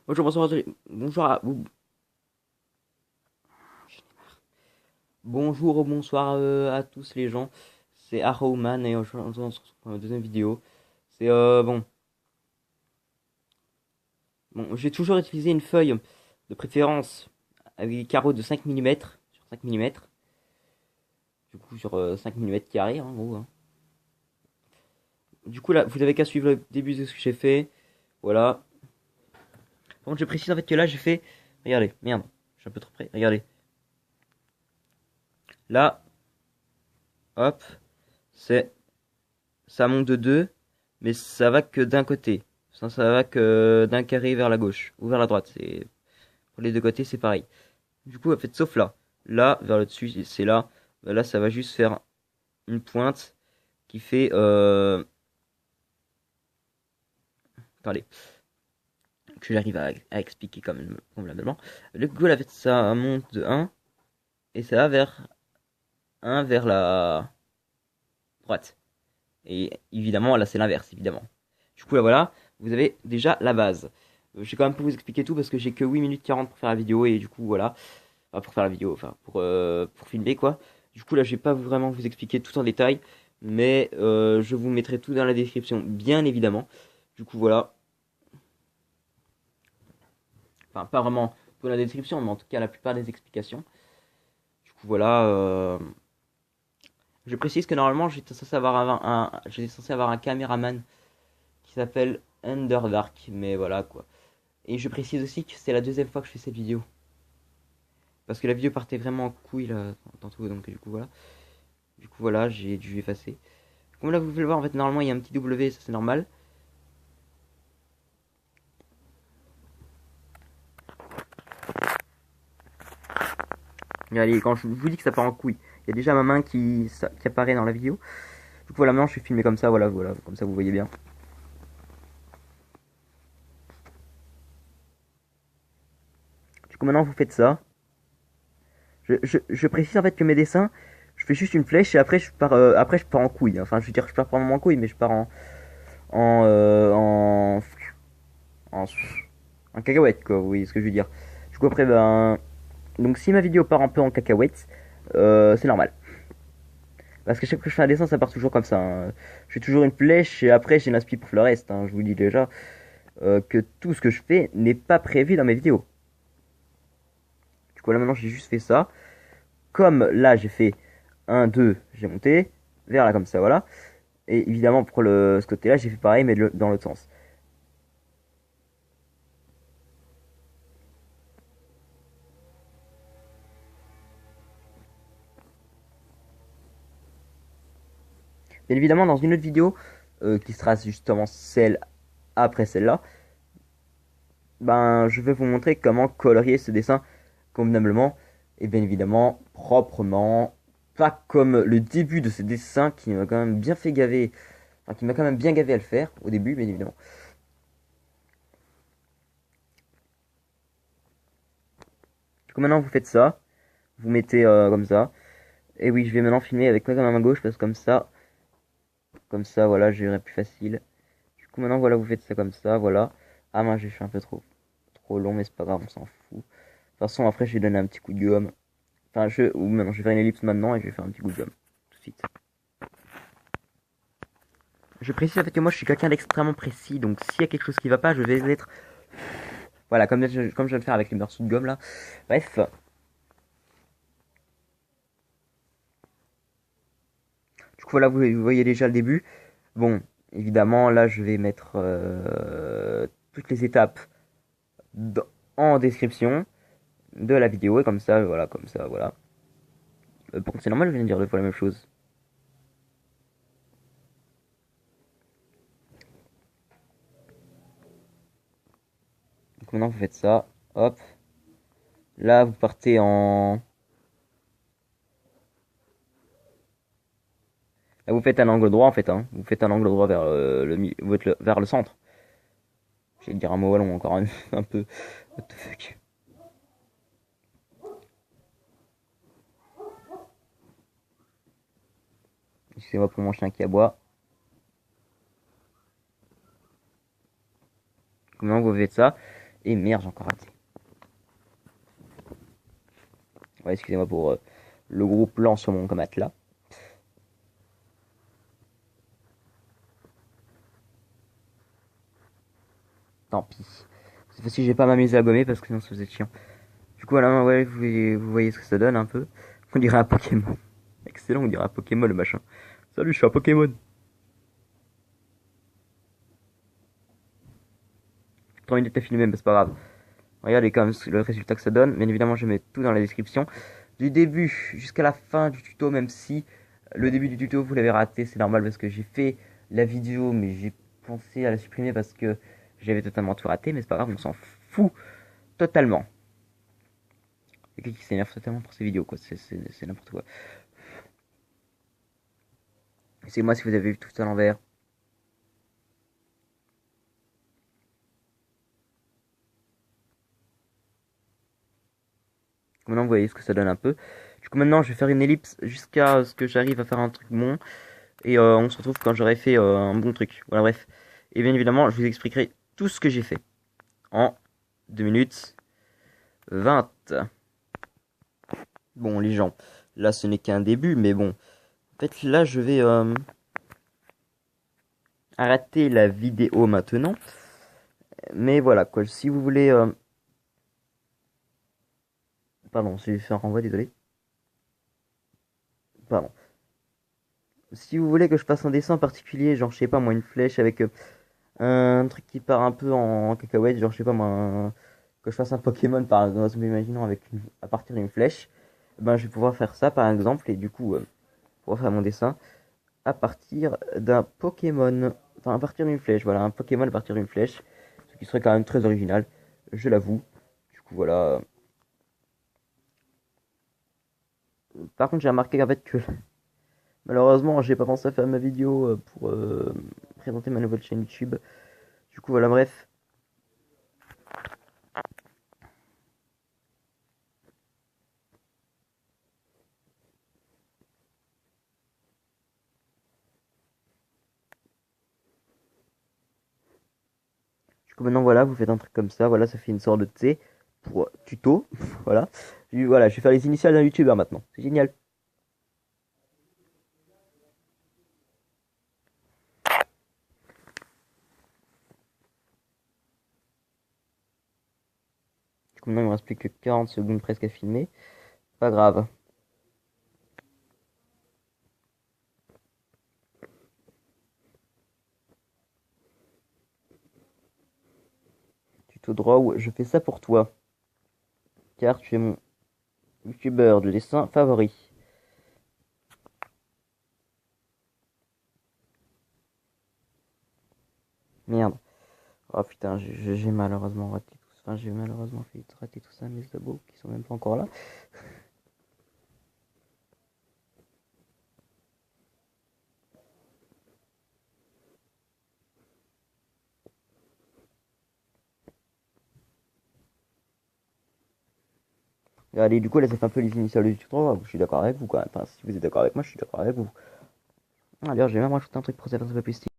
Bonjour, bonsoir, bonjour bonjour, bonsoir à tous les gens. C'est Arrowman et aujourd'hui on se retrouve pour une deuxième vidéo. C'est bon, j'ai toujours utilisé une feuille de préférence avec des carreaux de 5 mm sur 5 mm. Du coup sur 5 mm carrés en gros, hein. Du coup là, vous avez qu'à suivre le début de ce que j'ai fait. Voilà. Par contre, je précise en fait que là j'ai fait. Regardez, merde, je suis un peu trop près. Regardez. Là, hop, c'est ça monte de 2, mais ça va que d'un côté. Ça va que d'un carré vers la gauche ou vers la droite. C'est pour les deux côtés, c'est pareil. Du coup, en fait, sauf là. Là, vers le dessus, c'est là. Là, ça va juste faire une pointe qui fait. Attendez, que j'arrive à expliquer comme convenablement. Le coup, là, en fait, ça monte de un et ça va vers un vers la droite. Et évidemment, là, c'est l'inverse, évidemment. Du coup, là, voilà, vous avez déjà la base. Je vais quand même pas vous expliquer tout parce que j'ai que 8 minutes 40 pour faire la vidéo et du coup, voilà. Enfin, pour faire la vidéo, enfin, pour filmer, quoi. Du coup, là, je vais pas vraiment vous expliquer tout en détail, mais je vous mettrai tout dans la description, bien évidemment. Du coup, voilà. Enfin, pas vraiment tout dans la description, mais en tout cas, la plupart des explications. Du coup, voilà. Je précise que normalement, j'étais censé avoir un caméraman qui s'appelle Underdark, mais voilà, quoi. Et je précise aussi que c'est la deuxième fois que je fais cette vidéo. Parce que la vidéo partait vraiment en couille là, tantôt, donc du coup voilà. Du coup voilà, j'ai dû effacer. Comme là vous pouvez le voir, en fait normalement il y a un petit W, ça c'est normal. Mais allez, quand je vous dis que ça part en couille, il y a déjà ma main qui apparaît dans la vidéo. Du coup voilà, maintenant je suis filmé comme ça, voilà, voilà, comme ça vous voyez bien. Du coup maintenant vous faites ça. Je précise en fait que mes dessins, je fais juste une flèche et après je pars en couille. Enfin je veux dire je pars pas vraiment en couille, mais je pars en, euh, en, en, en cacahuète quoi, vous voyez ce que je veux dire. Du coup après ben donc si ma vidéo part un peu en cacahuète, c'est normal. Parce que chaque fois que je fais un dessin, ça part toujours comme ça, hein. Je fais toujours une flèche et après j'ai l'inspi pour le reste, hein. Je vous dis déjà que tout ce que je fais n'est pas prévu dans mes vidéos. Du coup là maintenant j'ai juste fait ça. Comme là j'ai fait un 2 j'ai monté, vers là comme ça, voilà. Et évidemment pour ce côté-là j'ai fait pareil mais dans l'autre sens. Bien évidemment dans une autre vidéo qui sera justement celle après celle-là, ben je vais vous montrer comment colorier ce dessin convenablement et bien évidemment proprement, pas comme le début de ce dessin qui m'a quand même bien fait gaver, enfin qui m'a quand même bien gavé à le faire au début bien évidemment. Du coup maintenant vous faites ça, vous mettez comme ça, et oui je vais maintenant filmer avec ma main gauche parce que comme ça voilà j'irai plus facile. Du coup maintenant voilà vous faites ça comme ça, voilà. Ah mince j'ai fait un peu trop long mais c'est pas grave on s'en fout. De toute façon après je vais donner un petit coup de gomme. Enfin ou maintenant je vais faire une ellipse maintenant et je vais faire un petit coup de gomme tout de suite. Je précise en fait que moi je suis quelqu'un d'extrêmement précis, donc s'il y a quelque chose qui va pas, je vais être. Voilà, comme je viens de faire avec les morceaux de gomme là. Bref. Du coup, voilà, vous voyez déjà le début. Bon, évidemment, là je vais mettre toutes les étapes en description de la vidéo, et comme ça, voilà. Bon, c'est normal, je viens de dire deux fois la même chose. Donc maintenant, vous faites ça. Hop. Là, vous partez en. Là, vous faites un angle droit en fait, hein. Vous faites un angle droit vers vers le centre. Je vais dire un mot wallon encore un peu. What the fuck. Excusez-moi pour mon chien qui aboie. Comment vous faites ça? Et merde, j'ai encore raté. Ouais, excusez-moi pour le gros plan sur mon matelas. Tant pis. Cette fois-ci, je vais pas m'amuser à gommer parce que sinon ça faisait chiant. Du coup, voilà, ouais, vous voyez ce que ça donne un peu. On dirait un Pokémon. Excellent, on dirait un Pokémon le machin. Salut, je suis un Pokémon. J'ai 3 minutes à filmer, mais c'est pas grave. Regardez quand même le résultat que ça donne. Bien évidemment, je mets tout dans la description. Du début jusqu'à la fin du tuto, même si le début du tuto vous l'avez raté, c'est normal parce que j'ai fait la vidéo, mais j'ai pensé à la supprimer parce que j'avais totalement tout raté. Mais c'est pas grave, on s'en fout totalement. Il y a quelqu'un qui s'énerve totalement pour ces vidéos, quoi. C'est n'importe quoi. C'est moi si vous avez vu tout ça à l'envers. Maintenant, vous voyez ce que ça donne un peu. Du coup, maintenant, je vais faire une ellipse jusqu'à ce que j'arrive à faire un truc bon. Et on se retrouve quand j'aurai fait un bon truc. Voilà, bref. Et bien évidemment, je vous expliquerai tout ce que j'ai fait en 2 minutes 20. Bon, les gens, là, ce n'est qu'un début, mais bon. En fait, là, je vais arrêter la vidéo maintenant. Mais voilà, quoi. Si vous voulez... Pardon, j'ai fait un renvoi, désolé. Pardon. Si vous voulez que je fasse un dessin particulier, genre, je sais pas, moi, une flèche avec un truc qui part un peu en cacahuète, genre, je sais pas, moi, que je fasse un Pokémon, par exemple, imaginons, à partir d'une flèche, ben, je vais pouvoir faire ça, par exemple, et du coup, pouvoir faire mon dessin à partir d'un Pokémon, enfin, à partir d'une flèche, voilà, un Pokémon à partir d'une flèche, ce qui serait quand même très original, je l'avoue. Du coup, voilà. Par contre, j'ai remarqué qu'en fait, que malheureusement, j'ai pas pensé à faire ma vidéo pour présenter ma nouvelle chaîne YouTube. Du coup, voilà, bref. Du coup, maintenant, voilà, vous faites un truc comme ça, voilà, ça fait une sorte de T pour tuto, voilà. Voilà, je vais faire les initiales d'un YouTuber maintenant, c'est génial. Du coup, maintenant, il me reste plus que 40 secondes presque à filmer, pas grave. Tuto draw, je fais ça pour toi, car tu es mon YouTuber de dessin favori. Merde. Oh putain, j'ai malheureusement raté tout ça. Enfin, j'ai malheureusement fait rater tout ça, mes abos qui sont même pas encore là. Allez, du coup, là, ça fait un peu les initiales du tuto. Je suis d'accord avec vous, quand même. Enfin, si vous êtes d'accord avec moi, je suis d'accord avec vous. D'ailleurs, j'ai même rajouté un truc pour ça faire un peu plus stylé.